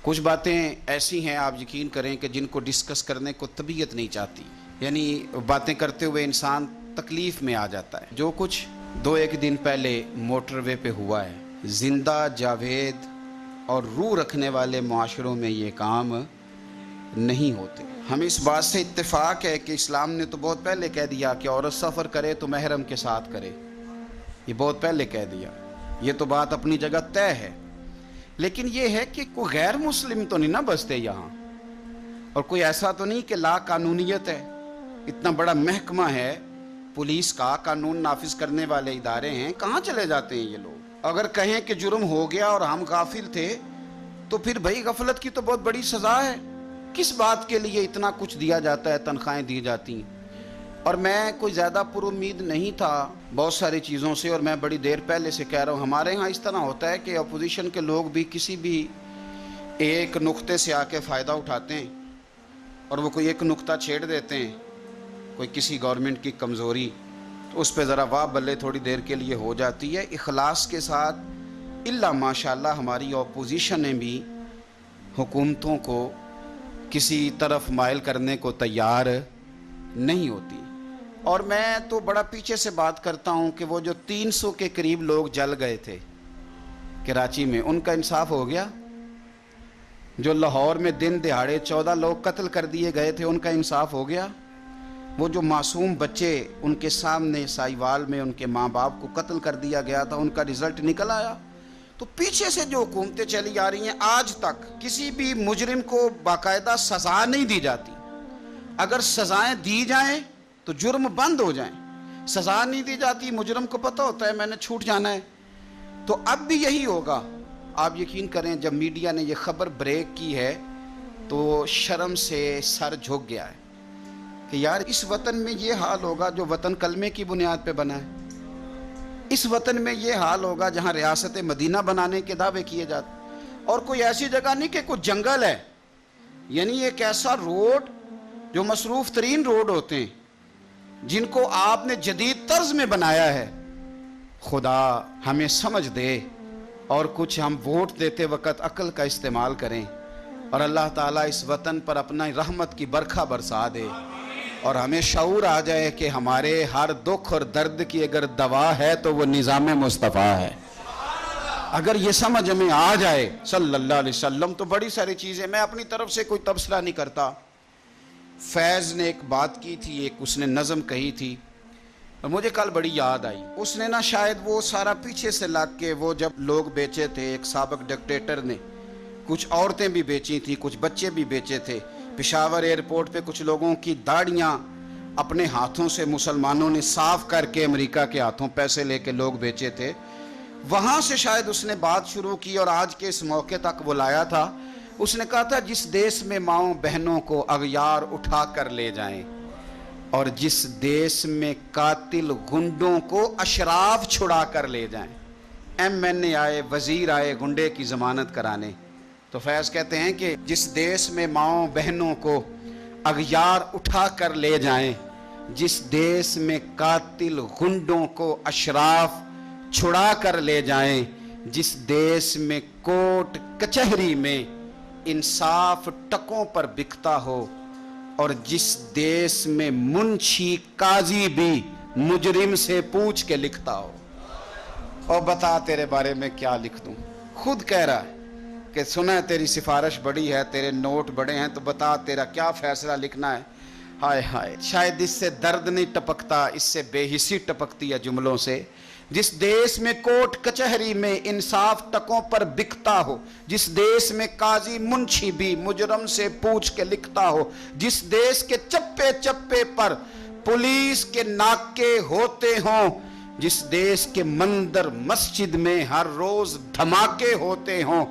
کچھ باتیں ایسی ہیں آپ یقین کریں کہ جن کو ڈسکس کرنے کو طبیعت نہیں چاہتی، یعنی باتیں کرتے ہوئے انسان تکلیف میں آ جاتا ہے۔ جو کچھ 2-1 دن پہلے موٹر وے پہ ہوا ہے، زندہ جاوید اور روح رکھنے والے معاشروں میں یہ کام نہیں ہوتے۔ ہمیں اس بات سے اتفاق ہے کہ اسلام نے تو بہت پہلے کہہ دیا کہ عورت سفر کرے تو محرم کے ساتھ کرے، یہ بہت پہلے کہہ دیا، یہ تو بات اپنی جگہ طے ہے۔ لیکن یہ ہے کہ کوئی غیر مسلم تو نہیں نہ بستے یہاں، اور کوئی ایسا تو نہیں کہ لا قانونیت ہے، اتنا بڑا محکمہ ہے پولیس کا، قانون نافذ کرنے والے ادارے ہیں، کہاں چلے جاتے ہیں یہ لوگ؟ اگر کہیں کہ جرم ہو گیا اور ہم غافل تھے تو پھر بھائی غفلت کی تو بہت بڑی سزا ہے۔ کس بات کے لیے اتنا کچھ دیا جاتا ہے، تنخواہیں دی جاتی ہیں؟ اور میں کوئی زیادہ پر امید نہیں تھا بہت ساری چیزوں سے، اور میں بڑی دیر پہلے سے کہہ رہا ہوں، ہمارے ہاں اس طرح ہوتا ہے کہ اپوزیشن کے لوگ بھی کسی بھی ایک نقطے سے آ کے فائدہ اٹھاتے ہیں، اور وہ کوئی ایک نقطہ چھیڑ دیتے ہیں، کوئی کسی گورنمنٹ کی کمزوری، تو اس پہ ذرا واہ بلے تھوڑی دیر کے لیے ہو جاتی ہے۔ اخلاص کے ساتھ الا ماشاءاللہ ہماری اپوزیشن نے بھی حکومتوں کو کسی طرف مائل کرنے کو تیار نہیں ہوتی۔ اور میں تو بڑا پیچھے سے بات کرتا ہوں کہ وہ جو 300 کے قریب لوگ جل گئے تھے کراچی میں، ان کا انصاف ہو گیا؟ جو لاہور میں دن دہاڑے 14 لوگ قتل کر دیے گئے تھے، ان کا انصاف ہو گیا؟ وہ جو معصوم بچے ان کے سامنے سائیوال میں ان کے ماں باپ کو قتل کر دیا گیا تھا، ان کا رزلٹ نکل آیا؟ تو پیچھے سے جو حکومتیں چلی آ رہی ہیں، آج تک کسی بھی مجرم کو باقاعدہ سزا نہیں دی جاتی۔ اگر سزائیں دی جائیں تو جرم بند ہو جائیں، سزا نہیں دی جاتی، مجرم کو پتہ ہوتا ہے میں نے چھوٹ جانا ہے۔ تو اب بھی یہی ہوگا۔ آپ یقین کریں جب میڈیا نے یہ خبر بریک کی ہے تو شرم سے سر جھک گیا ہے کہ یار اس وطن میں یہ حال ہوگا جو وطن کلمے کی بنیاد پہ بنا ہے، اس وطن میں یہ حال ہوگا جہاں ریاست مدینہ بنانے کے دعوے کیے جاتے، اور کوئی ایسی جگہ نہیں کہ کوئی جنگل ہے، یعنی ایک ایسا روڈ جو مصروف ترین روڈ ہوتے ہیں جن کو آپ نے جدید طرز میں بنایا ہے۔ خدا ہمیں سمجھ دے اور کچھ ہم ووٹ دیتے وقت عقل کا استعمال کریں، اور اللہ تعالیٰ اس وطن پر اپنا رحمت کی برکھا برسا دے، اور ہمیں شعور آ جائے کہ ہمارے ہر دکھ اور درد کی اگر دوا ہے تو وہ نظام مصطفیٰ ہے۔ اگر یہ سمجھ ہمیں آ جائے صلی اللہ علیہ وسلم تو بڑی ساری چیزیں، میں اپنی طرف سے کوئی تبصرہ نہیں کرتا۔ فیض نے ایک بات کی تھی، ایک اس نے نظم کہی تھی، اور مجھے کل بڑی یاد آئی۔ اس نے نا شاید وہ سارا پیچھے سے لگ کے، وہ جب لوگ بیچے تھے، ایک سابق ڈکٹیٹر نے کچھ عورتیں بھی بیچی تھیں، کچھ بچے بھی بیچے تھے، پشاور ایئرپورٹ پہ کچھ لوگوں کی داڑیاں اپنے ہاتھوں سے مسلمانوں نے صاف کر کے امریکہ کے ہاتھوں پیسے لے کے لوگ بیچے تھے۔ وہاں سے شاید اس نے بات شروع کی اور آج کے اس موقع تک وہ لایا تھا۔ اس نے کہا تھا جس دیس میں ماؤں بہنوں کو اغیار اٹھا کر لے جائیں، اور جس دیس میں قاتل گنڈوں کو اشراف چھڑا کر لے جائیں۔ ایم این اے آئے، وزیر آئے گنڈے کی ضمانت کرانے، تو فیض کہتے ہیں کہ جس دیس میں ماؤں بہنوں کو اغیار اٹھا کر لے جائیں، جس دیس میں قاتل گنڈوں کو اشراف چھڑا کر لے جائیں، جس دیس میں کوٹ کچہری میں انصاف ٹکوں پر بکتا ہو، اور جس دیس میں منشی قاضی بھی مجرم سے پوچھ کے لکھتا ہو۔ اور بتا تیرے بارے میں کیا لکھ دوں؟ خود کہہ رہا ہے کہ سنا ہے تیری سفارش بڑی ہے، تیرے نوٹ بڑے ہیں، تو بتا تیرا کیا فیصلہ لکھنا ہے۔ ہائے ہائے، شاید اس سے درد نہیں ٹپکتا، اس سے بے حسی ٹپکتی ہے جملوں سے۔ جس دیس میں کوٹ کچہری میں انصاف ٹکوں پر بکتا ہو، جس دیس میں قاضی منشی بھی مجرم سے پوچھ کے لکھتا ہو، جس دیس کے چپے چپے پر پولیس کے ناکے ہوتے ہوں، جس دیس کے مندر مسجد میں ہر روز دھماکے ہوتے ہوں،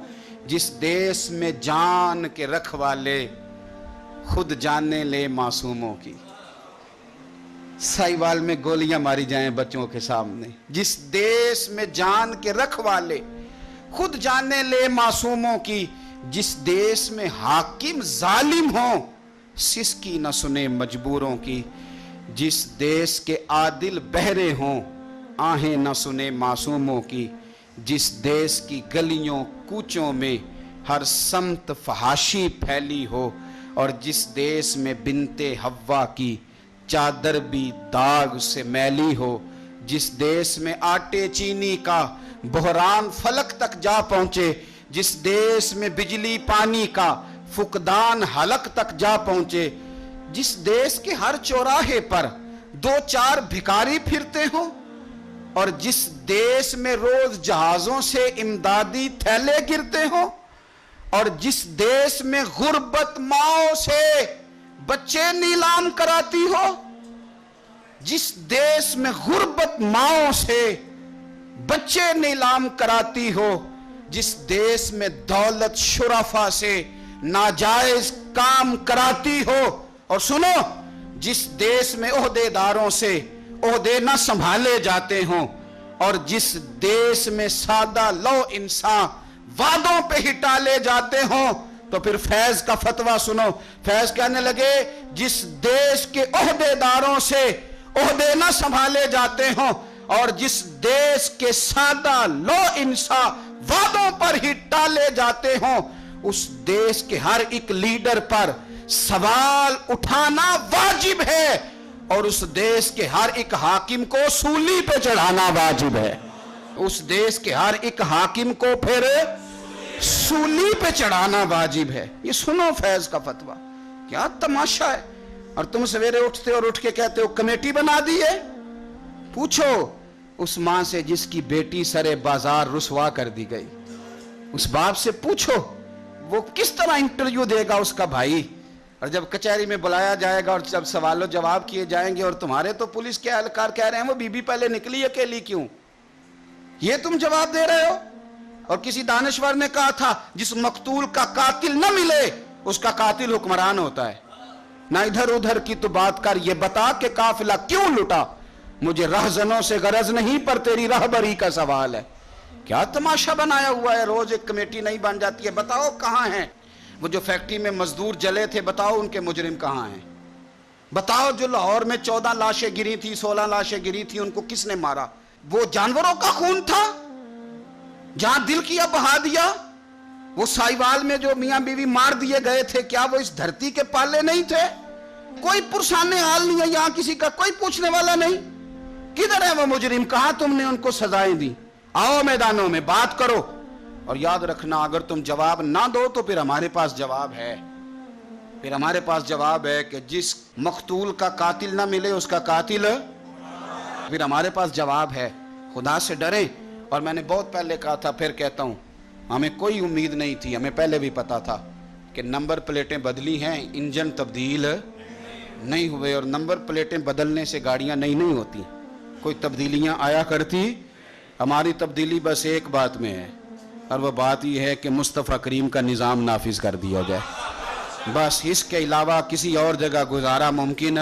جس دیس میں جان کے رکھوالے خود جانیں لے معصوموں کی، سائیوال میں گولیاں ماری جائیں بچوں کے سامنے، جس دیس میں جان کے رکھوالے خود جانے لے معصوموں کی، جس دیس میں حاکم ظالم ہوں سسکی نہ سنے مجبوروں کی، جس دیس کے عادل بہرے ہوں آہیں نہ سنے معصوموں کی، جس دیس کی گلیوں کوچوں میں ہر سمت فحاشی پھیلی ہو، اور جس دیس میں بنتے حوا کی چادر بھی داغ سے میلی ہو، جس دیس میں آٹے چینی کا بحران فلک تک جا پہنچے، جس دیس میں بجلی پانی کا فقدان حلق تک جا پہنچے، جس دیس کے ہر چوراہے پر دو چار بھکاری پھرتے ہوں، اور جس دیس میں روز جہازوں سے امدادی تھیلے گرتے ہوں، اور جس دیس میں غربت ماؤں سے بچے نیلام کراتی ہو، جس دیس میں غربت ماؤں سے بچے نیلام کراتی ہو، جس دیس میں دولت شرفا سے ناجائز کام کراتی ہو، اور سنو، جس دیس میں عہدے داروں سے عہدے نہ سنبھالے جاتے ہوں، اور جس دیس میں سادہ لو انسان وعدوں پہ ہی ٹالے جاتے ہوں، تو پھر فیض کا فتویٰ سنو۔ فیض کہنے لگے جس دیس کے عہدے داروں سے عہدے نہ سنبھالے جاتے ہوں، اور جس دیس کے سادہ لو انسان وعدوں پر ہی ٹالے جاتے ہوں، اس دیس کے ہر ایک لیڈر پر سوال اٹھانا واجب ہے، اور اس دیس کے ہر ایک حاکم کو سولی پہ چڑھانا واجب ہے۔ اس دیس کے ہر ایک حاکم کو پھر سولی پہ چڑھانا واجب ہے۔ یہ سنو فیض کا فتویٰ، کیا تماشا ہے۔ اور تم سویرے اٹھتے اور اٹھ کے کہتے ہو کمیٹی بنا دی ہے۔ پوچھو اس ماں سے جس کی بیٹی سرے بازار رسوا کر دی گئی، اس باپ سے پوچھو وہ کس طرح انٹرویو دے گا اس کا بھائی، اور جب کچہری میں بلایا جائے گا اور جب سوال و جواب کیے جائیں گے، اور تمہارے تو پولیس کے اہلکار کہہ رہے ہیں وہ بی بی پہلے نکلی اکیلی کیوں، یہ تم جواب دے رہے ہو۔ اور کسی دانشور نے کہا تھا جس مقتول کا قاتل نہ ملے اس کا قاتل حکمران ہوتا ہے۔ نہ ادھر ادھر کی تو بات کر، یہ بتا کہ قافلہ کیوں لٹا، مجھے رہزنوں سے غرض نہیں پر تیری رہبری کا سوال ہے۔ کیا تماشا بنایا ہوا ہے، روز ایک کمیٹی نہیں بن جاتی ہے۔ بتاؤ کہاں ہیں وہ جو فیکٹری میں مزدور جلے تھے، بتاؤ ان کے مجرم کہاں ہیں۔ بتاؤ جو لاہور میں 14 لاشیں گری تھی، 16 لاشیں گری تھی، ان کو کس نے مارا؟ وہ جانوروں کا خون تھا جہاں دل کیا بہا دیا۔ وہ سائیوال میں جو میاں بیوی مار دیے گئے تھے، کیا وہ اس دھرتی کے پالے نہیں تھے؟ کوئی پرسان حال نہیں ہے یہاں، کسی کا کوئی پوچھنے والا نہیں۔ کدھر ہے وہ مجرم، کہاں تم نے ان کو سزائیں دی؟ آؤ میدانوں میں بات کرو، اور یاد رکھنا اگر تم جواب نہ دو تو پھر ہمارے پاس جواب ہے۔ پھر ہمارے پاس جواب ہے کہ جس مقتول کا قاتل نہ ملے اس کا قاتل، پھر ہمارے پاس جواب ہے۔ خدا سے ڈریں۔ اور میں نے بہت پہلے کہا تھا، پھر کہتا ہوں، ہمیں کوئی امید نہیں تھی، ہمیں پہلے بھی پتا تھا کہ نمبر پلیٹیں بدلی ہیں، انجن تبدیل نہیں ہوئے، اور نمبر پلیٹیں بدلنے سے گاڑیاں نہیں ہوتی، کوئی تبدیلیاں آیا کرتی۔ ہماری تبدیلی بس ایک بات میں ہے، اور وہ بات یہ ہے کہ مصطفیٰ کریم کا نظام نافذ کر دیا جائے، بس اس کے علاوہ کسی اور جگہ گزارا ممکن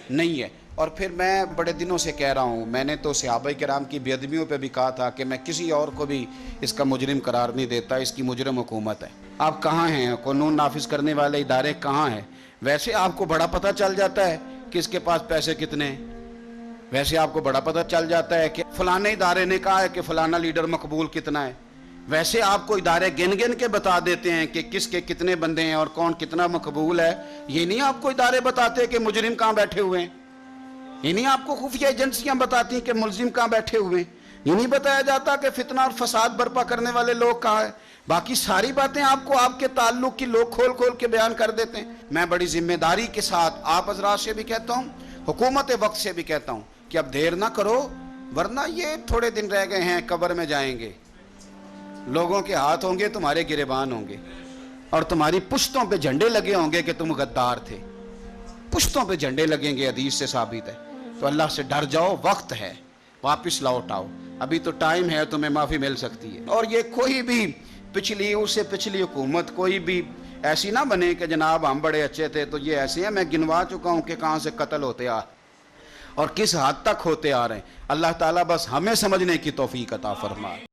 نہیں ہے۔ اور پھر میں بڑے دنوں سے کہہ رہا ہوں، میں نے تو صحابہ کرام کی بے ادبیوں پہ بھی کہا تھا کہ میں کسی اور کو بھی اس کا مجرم قرار نہیں دیتا، اس کی مجرم حکومت ہے۔ آپ کہاں ہیں؟ قانون نافذ کرنے والے ادارے کہاں ہیں؟ ویسے آپ کو بڑا پتہ چل جاتا ہے کہ اس کے پاس پیسے کتنے ہیں، ویسے آپ کو بڑا پتہ چل جاتا ہے کہ فلانے ادارے نے کہا ہے کہ فلانا لیڈر مقبول کتنا ہے، ویسے آپ کو ادارے گن گن کے بتا دیتے ہیں کہ کس کے کتنے بندے ہیں اور کون کتنا مقبول ہے۔ یہ نہیں آپ کو ادارے بتاتے کہ مجرم کہاں بیٹھے ہوئے ہیں، یہ نہیں آپ کو خفیہ ایجنسیاں بتاتی کہ ملزم کہاں بیٹھے ہوئے ہیں، یہ نہیں بتایا جاتا کہ فتنہ اور فساد برپا کرنے والے لوگ کہاں ہیں۔ باقی ساری باتیں آپ کو آپ کے تعلق کی لوگ کھول کھول کے بیان کر دیتے ہیں۔ میں بڑی ذمہ داری کے ساتھ آپ حضرات سے بھی کہتا ہوں، حکومت وقت سے بھی کہتا ہوں کہ اب دیر نہ کرو، ورنہ یہ تھوڑے دن رہ گئے ہیں، قبر میں جائیں گے، لوگوں کے ہاتھ ہوں گے، تمہارے گریبان ہوں گے، اور تمہاری پشتوں پہ جھنڈے لگے ہوں گے کہ تم غدار تھے، پشتوں پہ جھنڈے لگیں گے، حدیث سے ثابت ہے۔ تو اللہ سے ڈر جاؤ، وقت ہے، واپس لوٹ آؤ، ابھی تو ٹائم ہے، تمہیں معافی مل سکتی ہے۔ اور یہ کوئی بھی پچھلی حکومت کوئی بھی ایسی نہ بنے کہ جناب ہم بڑے اچھے تھے تو یہ ایسے ہیں۔ میں گنوا چکا ہوں کہ کہاں سے قتل ہوتے آ اور کس حد تک ہوتے آ رہے ہیں۔ اللہ تعالیٰ بس ہمیں سمجھنے کی توفیق عطا فرمائے۔